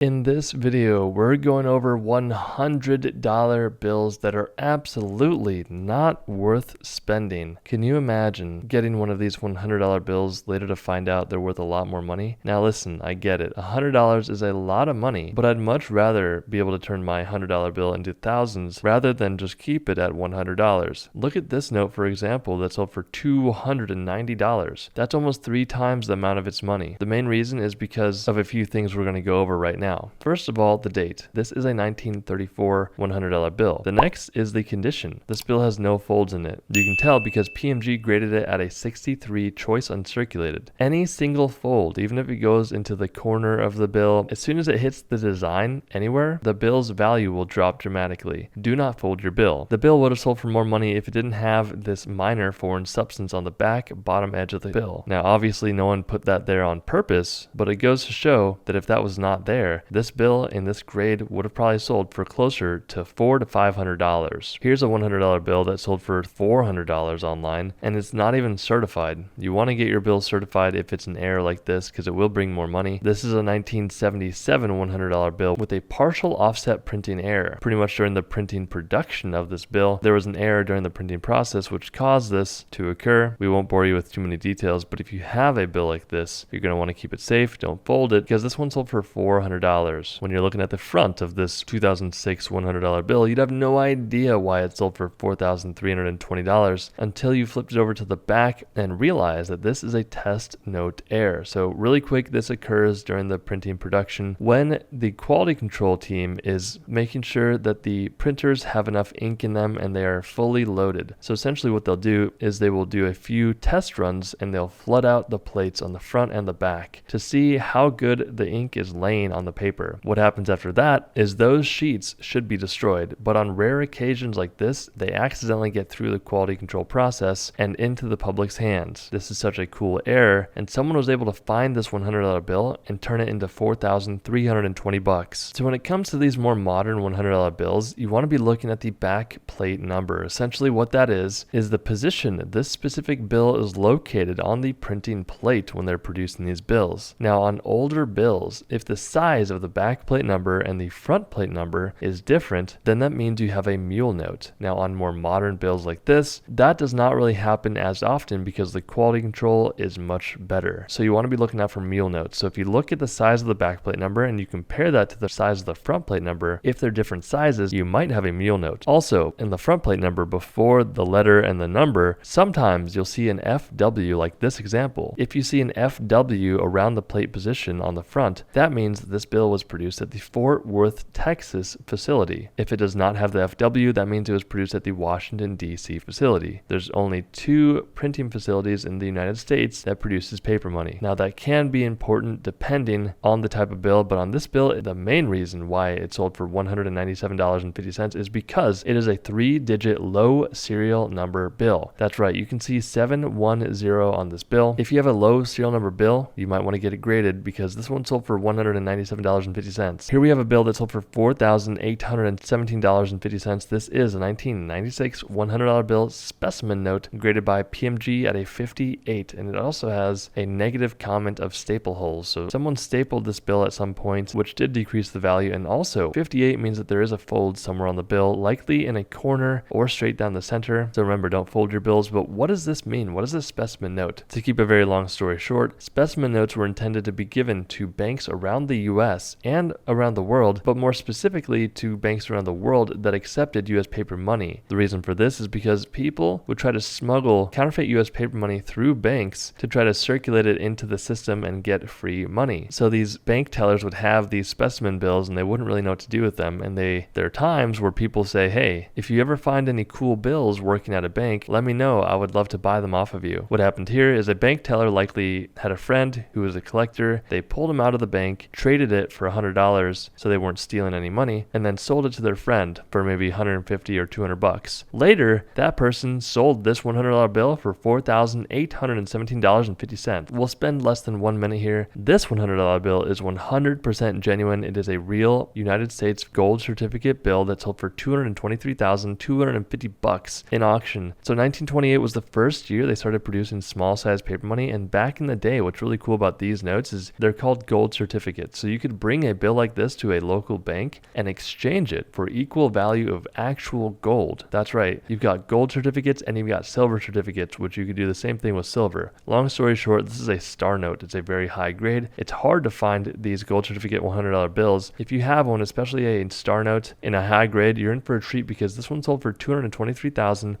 In this video, we're going over $100 bills that are absolutely not worth spending. Can you imagine getting one of these $100 bills later to find out they're worth a lot more money? Now listen, I get it. $100 is a lot of money, but I'd much rather be able to turn my $100 bill into thousands rather than just keep it at $100. Look at this note, for example, that sold for $290. That's almost 3 times the amount of its money. The main reason is because of a few things we're going to go over right now. First of all, the date. This is a 1934 $100 bill. The next is the condition. This bill has no folds in it. You can tell because PMG graded it at a 63 choice uncirculated. Any single fold, even if it goes into the corner of the bill, as soon as it hits the design anywhere, the bill's value will drop dramatically. Do not fold your bill. The bill would have sold for more money if it didn't have this minor foreign substance on the back bottom edge of the bill. Now obviously no one put that there on purpose, but it goes to show that if that was not there, this bill in this grade would have probably sold for closer to $400 to $500. Here's a $100 bill that sold for $400 online, and it's not even certified. You want to get your bill certified if it's an error like this because it will bring more money. This is a 1977 $100 bill with a partial offset printing error. Pretty much during the printing production of this bill, there was an error during the printing process which caused this to occur. We won't bore you with too many details, but if you have a bill like this, you're going to want to keep it safe. Don't fold it because this one sold for $400. When you're looking at the front of this 2006 $100 bill, you'd have no idea why it sold for $4,320 until you flipped it over to the back and realize that this is a test note error. So really quick, this occurs during the printing production when the quality control team is making sure that the printers have enough ink in them and they are fully loaded. So essentially what they'll do is they will do a few test runs and they'll flood out the plates on the front and the back to see how good the ink is laying on the paper. What happens after that is those sheets should be destroyed, but on rare occasions like this, they accidentally get through the quality control process and into the public's hands. This is such a cool error, and someone was able to find this $100 bill and turn it into $4,320. So when it comes to these more modern $100 bills, you want to be looking at the back plate number. Essentially what that is the position this specific bill is located on the printing plate when they're producing these bills. Now on older bills, if the size of the back plate number and the front plate number is different, then that means you have a mule note. Now on more modern bills like this, that does not really happen as often because the quality control is much better. So you want to be looking out for mule notes. So if you look at the size of the back plate number and you compare that to the size of the front plate number, if they're different sizes, you might have a mule note. Also, in the front plate number before the letter and the number, sometimes you'll see an FW like this example. If you see an FW around the plate position on the front, that means that this bill was produced at the Fort Worth, Texas facility. If it does not have the FW, that means it was produced at the Washington, D.C. facility. There's only 2 printing facilities in the United States that produces paper money. Now that can be important depending on the type of bill, but on this bill, the main reason why it sold for $197.50 is because it is a 3-digit low serial number bill. That's right, you can see 710 on this bill. If you have a low serial number bill, you might want to get it graded because this one sold for $197.50. Here we have a bill that sold for $4,817.50. This is a 1996 $100 bill specimen note graded by PMG at a 58, and it also has a negative comment of staple holes. So someone stapled this bill at some point, which did decrease the value, and also 58 means that there is a fold somewhere on the bill, likely in a corner or straight down the center. So remember, don't fold your bills, but what does this mean? What is a specimen note? To keep a very long story short, specimen notes were intended to be given to banks around the US and around the world, but more specifically to banks around the world that accepted US paper money. The reason for this is because people would try to smuggle counterfeit US paper money through banks to try to circulate it into the system and get free money. So these bank tellers would have these specimen bills and they wouldn't really know what to do with them. And there are times where people say, hey, if you ever find any cool bills working at a bank, let me know. I would love to buy them off of you. What happened here is a bank teller likely had a friend who was a collector. They pulled him out of the bank, traded it for $100 so they weren't stealing any money, and then sold it to their friend for maybe $150 or $200. Later, that person sold this $100 bill for $4,817.50. We'll spend less than 1 minute here. This $100 bill is 100% genuine. It is a real United States gold certificate bill that sold for $223,250 in auction. So 1928 was the first year they started producing small size paper money, and back in the day, what's really cool about these notes is they're called gold certificates. So you could could bring a bill like this to a local bank and exchange it for equal value of actual gold. That's right, you've got gold certificates and you've got silver certificates, which you could do the same thing with silver. Long story short, this is a star note. It's a very high grade. It's hard to find these gold certificate $100 bills. If you have one, especially a star note in a high grade, you're in for a treat because this one sold for $223,250,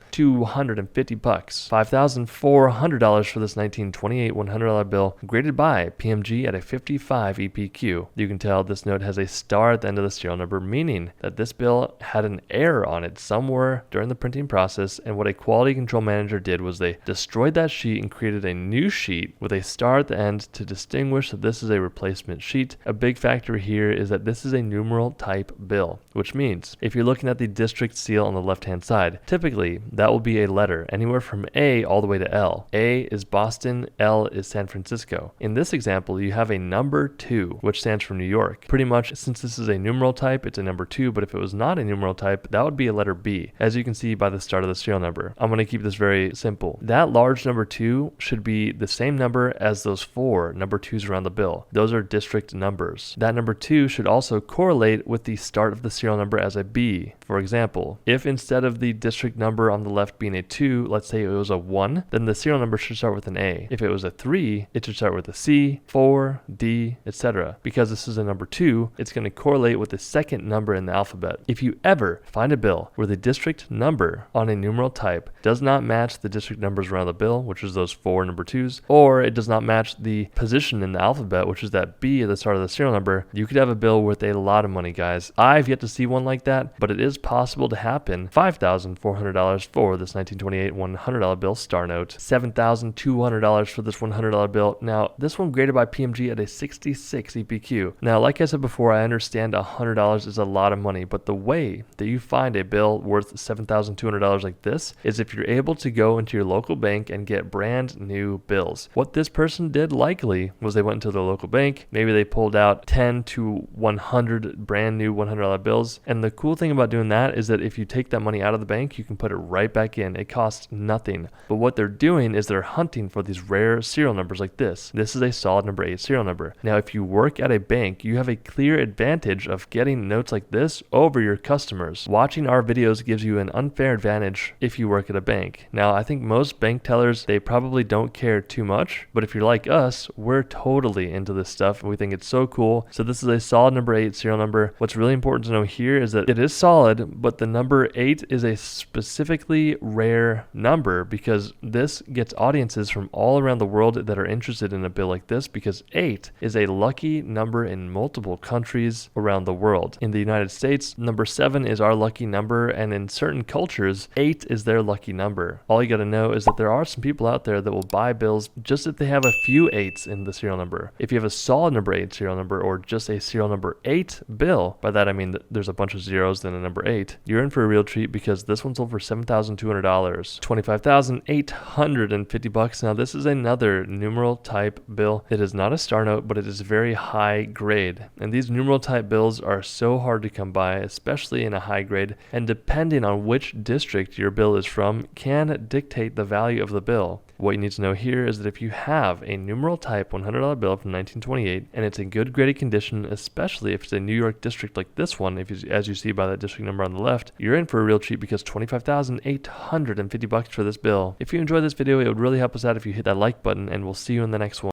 $5,400 for this 1928 $100 bill, graded by PMG at a 55 EPQ. You can tell this note has a star at the end of the serial number, meaning that this bill had an error on it somewhere during the printing process, and what a quality control manager did was they destroyed that sheet and created a new sheet with a star at the end to distinguish that this is a replacement sheet. A big factor here is that this is a numeral type bill, which means if you're looking at the district seal on the left hand side, typically that will be a letter anywhere from A all the way to L. A is Boston, L is San Francisco. In this example, you have a number 2, which stands for New York. Pretty much, since this is a numeral type, it's a number 2, but if it was not a numeral type, that would be a letter B, as you can see by the start of the serial number. I'm going to keep this very simple. That large number 2 should be the same number as those 4 number 2s around the bill. Those are district numbers. That number 2 should also correlate with the start of the serial number as a B. For example, if instead of the district number on the left being a 2, let's say it was a 1, then the serial number should start with an A. If it was a 3, it should start with a C, 4, D, etc. Because this is a number 2, it's going to correlate with the second number in the alphabet. If you ever find a bill where the district number on a numeral type does not match the district numbers around the bill, which is those 4 number 2s, or it does not match the position in the alphabet, which is that B at the start of the serial number, you could have a bill worth a lot of money, guys. I've yet to see one like that, but it is possible to happen. $5,400 for this 1928 $100 bill star note, $7,200 for this $100 bill. Now, this one graded by PMG at a 66 EPQ. Now, like I said before, I understand $100 is a lot of money, but the way that you find a bill worth $7,200 like this is if you're able to go into your local bank and get brand new bills. What this person did likely was they went into their local bank, maybe they pulled out 10 to 100 brand new $100 bills, and the cool thing about doing that is that if you take that money out of the bank, you can put it right back in. It costs nothing. But what they're doing is they're hunting for these rare serial numbers like this. This is a solid number 8 serial number. Now, if you work at a bank, you have a clear advantage of getting notes like this over your customers. Watching our videos gives you an unfair advantage if you work at a bank. Now, I think most bank tellers, they probably don't care too much, but if you're like us, we're totally into this stuff and we think it's so cool. So this is a solid number 8 serial number. What's really important to know here is that it is solid, but the number 8 is a specifically rare number because this gets audiences from all around the world that are interested in a bill like this, because 8 is a lucky number in multiple countries around the world. In the United States, number 7 is our lucky number, and in certain cultures, 8 is their lucky number. All you gotta know is that there are some people out there that will buy bills just if they have a few 8s in the serial number. If you have a solid number 8 serial number or just a serial number 8 bill, by that I mean that there's a bunch of zeros then a number 8, you're in for a real treat because this one sold for $7,200, $25,850. Now this is another numeral type bill. It is not a star note, but it is very high grade. And these numeral type bills are so hard to come by, especially in a high grade, and depending on which district your bill is from can dictate the value of the bill. What you need to know here is that if you have a numeral type $100 bill from 1928 and it's in good graded condition, especially if it's a New York district like this one, as you see by that district number on the left, you're in for a real treat because $25,850 for this bill. If you enjoyed this video, it would really help us out if you hit that like button, and we'll see you in the next one.